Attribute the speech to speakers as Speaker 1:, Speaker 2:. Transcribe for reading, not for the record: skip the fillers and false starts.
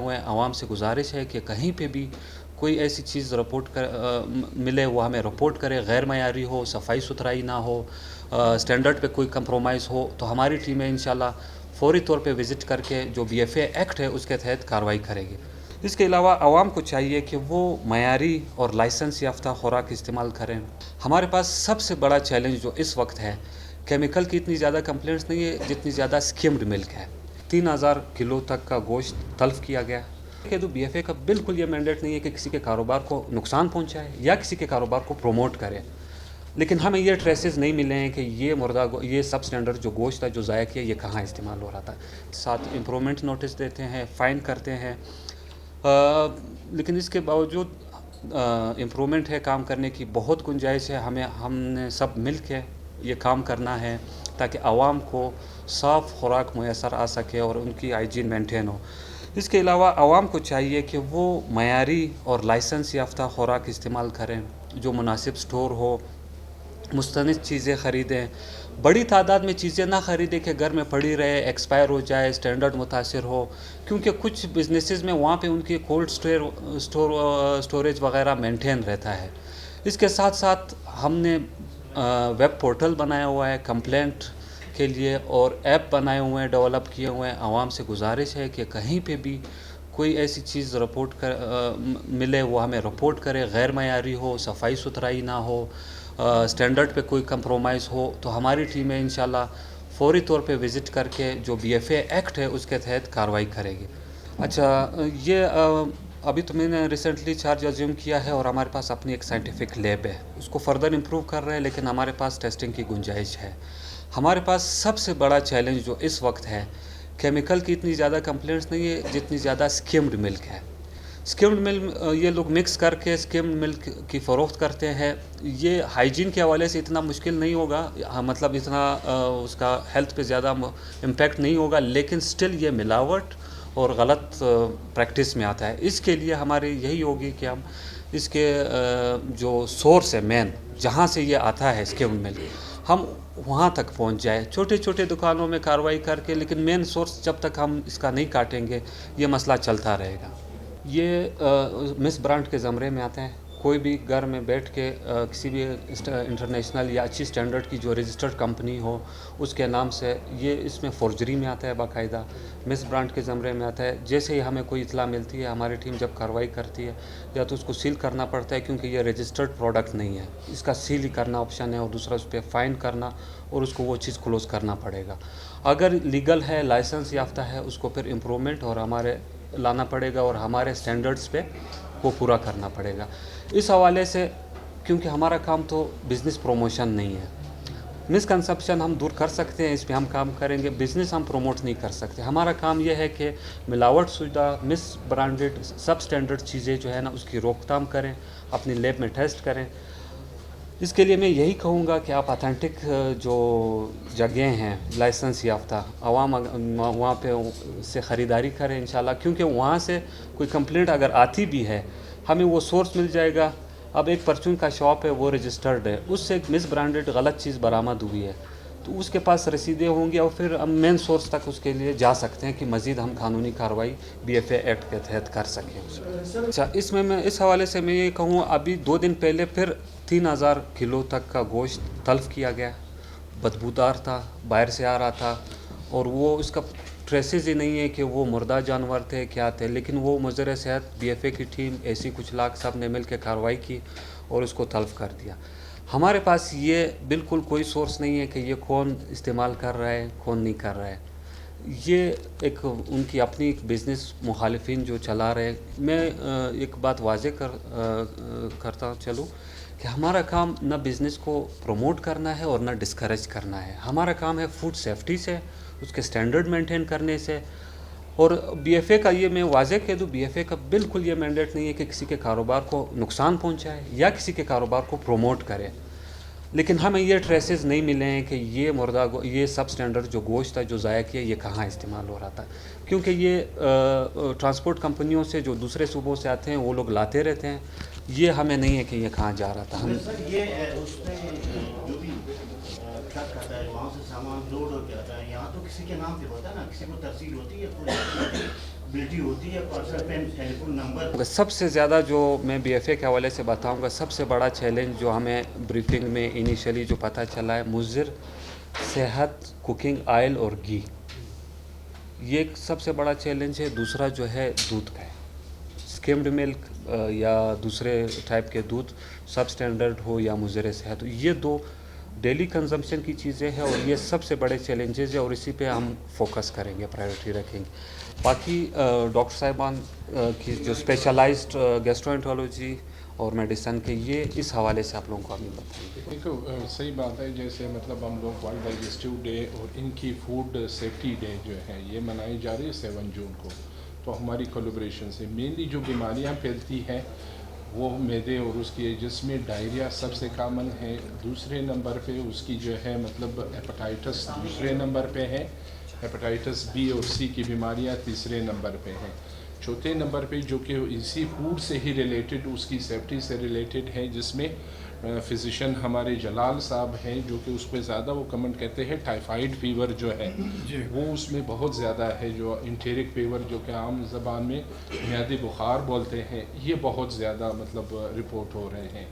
Speaker 1: हुए हैं। आवाम से गुजारिश है कि कहीं पे भी कोई ऐसी चीज़ मिले वो हमें रिपोर्ट करे, गैर मयारी हो, सफाई सुथराई ना हो, स्टैंडर्ड पे कोई कंप्रोमाइज़ हो तो हमारी टीमें इंशाल्लाह फ़ौरी तौर पे विज़िट करके जो BFA एक्ट है उसके तहत कार्रवाई करेगी। इसके अलावा आवाम को चाहिए कि वो मयारी और लाइसेंस याफ्ता खुराक इस्तेमाल करें। हमारे पास सबसे बड़ा चैलेंज जो इस वक्त है, केमिकल की इतनी ज़्यादा कंप्लेंट्स नहीं है जितनी ज़्यादा स्किम्ड मिल्क है। 3000 किलो तक का गोश्त तल्फ किया गया कि तो BFA का बिल्कुल ये मैंडेट नहीं है कि किसी के कारोबार को नुकसान पहुंचाए या किसी के कारोबार को प्रोमोट करे, लेकिन हमें ये ट्रेसेस नहीं मिले हैं कि ये सब स्टैंडर्ड जो गोश्त है जो ज़ाया किया ये कहाँ इस्तेमाल हो रहा था। साथ इम्प्रूवमेंट नोटिस देते हैं, फ़ाइन करते हैं, लेकिन इसके बावजूद इम्प्रूवमेंट है, काम करने की बहुत गुंजाइश है। हमने सब मिल के ये काम करना है ताकि आवाम को साफ़ खुराक मैसर आ सके और उनकी हाइजीन मेंटेन हो। इसके अलावा आवाम को चाहिए कि वो मयारी और लाइसेंस याफ्ता खुराक इस्तेमाल करें, जो मुनासिब स्टोर हो, मुस्तनिद चीज़ें ख़रीदें, बड़ी तादाद में चीज़ें ना ख़रीदें कि घर में पड़ी रहे, एक्सपायर हो जाए, स्टैंडर्ड मुतासिर हो, क्योंकि कुछ बिजनेसेस में वहाँ पे उनकी कोल्ड स्टोरेज वग़ैरह मेंटेन रहता है। इसके साथ साथ हमने वेब पोर्टल बनाया हुआ है कंप्लेंट के लिए और ऐप बनाए हुए हैं, डेवलप किए हुए हैं। आवाम से गुजारिश है कि कहीं पे भी कोई ऐसी चीज़ मिले वो हमें रिपोर्ट करे, गैर मयारी हो, सफाई सुथराई ना हो, स्टैंडर्ड पे कोई कंप्रोमाइज़ हो तो हमारी टीमें इंशाल्लाह फ़ौरी तौर पे विज़िट करके जो BFA एक्ट है उसके तहत कार्रवाई करेगी। अच्छा, ये अभी तो मैंने रिसेंटली चार्ज अज्यूम किया है और हमारे पास अपनी एक साइंटिफिक लैब है, उसको फर्दर इम्प्रूव कर रहे हैं, लेकिन हमारे पास टेस्टिंग की गुंजाइश है। हमारे पास सबसे बड़ा चैलेंज जो इस वक्त है, केमिकल की इतनी ज़्यादा कंप्लेंट्स नहीं है जितनी ज़्यादा स्किम्ड मिल्क है। स्किम्ड मिल्क ये लोग मिक्स करके स्किम्ड मिल्क की फ़रोख्त करते हैं। ये हाइजीन के हवाले से इतना मुश्किल नहीं होगा, मतलब इतना उसका हेल्थ पे ज़्यादा इम्पेक्ट नहीं होगा, लेकिन स्टिल ये मिलावट और गलत प्रैक्टिस में आता है। इसके लिए हमारी यही होगी कि हम इसके जो सोर्स है मेन, जहाँ से ये आता है स्किम्ड मिल्क, हम वहाँ तक पहुँच जाए, छोटे छोटे दुकानों में कार्रवाई करके, लेकिन मेन सोर्स जब तक हम इसका नहीं काटेंगे ये मसला चलता रहेगा। ये मिस ब्रांड के ज़मरे में आते हैं। कोई भी घर में बैठ के किसी भी इंटरनेशनल या अच्छी स्टैंडर्ड की जो रजिस्टर्ड कंपनी हो उसके नाम से ये इसमें फॉर्जरी में आता है, बाकायदा मिस ब्रांड के ज़मरे में आता है। जैसे ही हमें कोई इतला मिलती है, हमारी टीम जब कार्रवाई करती है, या तो उसको सील करना पड़ता है क्योंकि ये रजिस्टर्ड प्रोडक्ट नहीं है, इसका सील ही करना ऑप्शन है, और दूसरा उस पर फ़ाइन करना और उसको वो चीज़ क्लोज़ करना पड़ेगा। अगर लीगल है, लाइसेंस याफ्ता है, उसको फिर इम्प्रूवमेंट और हमारे लाना पड़ेगा और हमारे स्टैंडर्ड्स पे वो पूरा करना पड़ेगा। इस हवाले से क्योंकि हमारा काम तो बिज़नेस प्रमोशन नहीं है, मिसकंसेप्शन हम दूर कर सकते हैं, इस पे हम काम करेंगे। बिज़नेस हम प्रमोट नहीं कर सकते। हमारा काम यह है कि मिलावट शुदा, मिस ब्रांडेड, सब स्टैंडर्ड चीज़ें जो है ना उसकी रोकथाम करें, अपनी लैब में टेस्ट करें। इसके लिए मैं यही कहूँगा कि आप ऑथेंटिक जो जगह हैं लाइसेंस याफ्ता, आवाम वहाँ पे से ख़रीदारी करें इंशाल्लाह, क्योंकि वहाँ से कोई कंप्लेंट अगर आती भी है हमें वो सोर्स मिल जाएगा। अब एक परचून का शॉप है, वो रजिस्टर्ड है, उससे एक मिस ब्रांडेड गलत चीज़ बरामद हुई है तो उसके पास रसीदें होंगी और फिर हम मेन सोर्स तक उसके लिए जा सकते हैं कि मज़ीद हम कानूनी कार्रवाई BFA एक्ट के तहत कर सकें। अच्छा, इसमें मैं इस हवाले से मैं ये कहूँ, अभी 2 दिन पहले फिर 3000 किलो तक का गोश्त तल्फ किया गया, बदबूदार था, बाहर से आ रहा था, और वो उसका ट्रेसेस ही नहीं है कि वो मुर्दा जानवर थे क्या थे, लेकिन वो मुज़र सेहत BFA की टीम ऐसी कुछ लाख सब ने मिल के कार्रवाई की और उसको तल्फ कर दिया। हमारे पास ये बिल्कुल कोई सोर्स नहीं है कि ये कौन इस्तेमाल कर रहा है कौन नहीं कर रहा है, ये एक उनकी अपनी बिज़नेस मुखालिफिन जो चला रहे हैं। मैं एक बात वाज़े करता चलूँ कि हमारा काम ना बिज़नेस को प्रमोट करना है और ना डिस्करेज करना है। हमारा काम है फूड सेफ्टी से, उसके स्टैंडर्ड मेंटेन करने से। और BFA का ये मैं वाज़े कह दूँ, BFA का बिल्कुल ये मैंडेट नहीं है कि किसी के कारोबार को नुकसान पहुंचाए या किसी के कारोबार को प्रोमोट करे, लेकिन हमें ये ट्रेसेस नहीं मिले हैं कि ये सब स्टैंडर्ड जो गोश्त है जो ज़ाया किया ये कहाँ इस्तेमाल हो रहा था, क्योंकि ये ट्रांसपोर्ट कंपनियों से जो दूसरे सूबों से आते हैं वो लोग लाते रहते हैं। ये हमें नहीं है कि ये कहाँ जा रहा था। हम
Speaker 2: ये उसमें जो भी ट्रक आता है वहाँ से सामान लोड होकर आता है, यहाँ तो किसी के नाम पे होता है ना, किसी को तरसील होती है पूरी ابلٹی ہوتی ہے پرسنل ٹائم ٹیلیفون نمبر؟
Speaker 1: سب سے زیادہ جو میں بی ایف اے کے حوالے سے بتاؤں گا، سب سے بڑا چیلنج جو ہمیں بریفنگ میں انیشلی جو پتہ چلا ہے، مضر صحت، کوکنگ آئل اور گھی، یہ ایک سب سے بڑا چیلنج ہے۔ دوسرا جو ہے دودھ کا ہے، اسکمڈ ملک یا دوسرے ٹائپ کے دودھ، سب اسٹینڈرڈ ہو یا مضر صحت ہو، یہ دو ڈیلی کنزمپشن کی چیزیں ہیں اور یہ سب سے بڑے چیلنجز ہیں اور اسی پہ ہم فوکس کریں گے، پرائیورٹی رکھیں گے۔ باقی ڈاکٹر صاحبان کی جو اسپیشلائزڈ گیسٹرونٹرولوجی اور میڈیسن کے، یہ اس حوالے سے آپ لوگوں کو ہمیں بتائیں گے۔
Speaker 3: دیکھو صحیح بات ہے، جیسے مطلب ہم لوگ ورلڈ ڈائجسٹو ڈے اور ان کی فوڈ سیفٹی ڈے جو ہے یہ منائی جا رہی ہے 7 جون کو، تو ہماری کولیبریشن سے مینلی جو بیماریاں پھیلتی ہیں وہ معدے اور اس کی، جس میں ڈائریا سب سے کامن ہے، دوسرے نمبر پہ اس کی جو ہے مطلب ہیپاٹائٹس دوسرے نمبر پہ ہے، ہیپاٹائٹس بی اور سی کی بیماریاں تیسرے نمبر پہ ہیں، چوتھے نمبر پہ جو کہ اسی فوڈ سے ہی ریلیٹڈ، اس کی سیفٹی سے ریلیٹڈ ہے، جس میں فزیشین ہمارے جلال صاحب ہیں جو کہ اس پہ زیادہ وہ کمنٹ کرتے ہیں، ٹائیفائڈ فیور جو ہے وہ اس میں بہت زیادہ ہے، جو انٹیرک فیور جو کہ عام زبان میں میادی بخار بولتے ہیں، یہ بہت زیادہ مطلب رپورٹ ہو رہے ہیں۔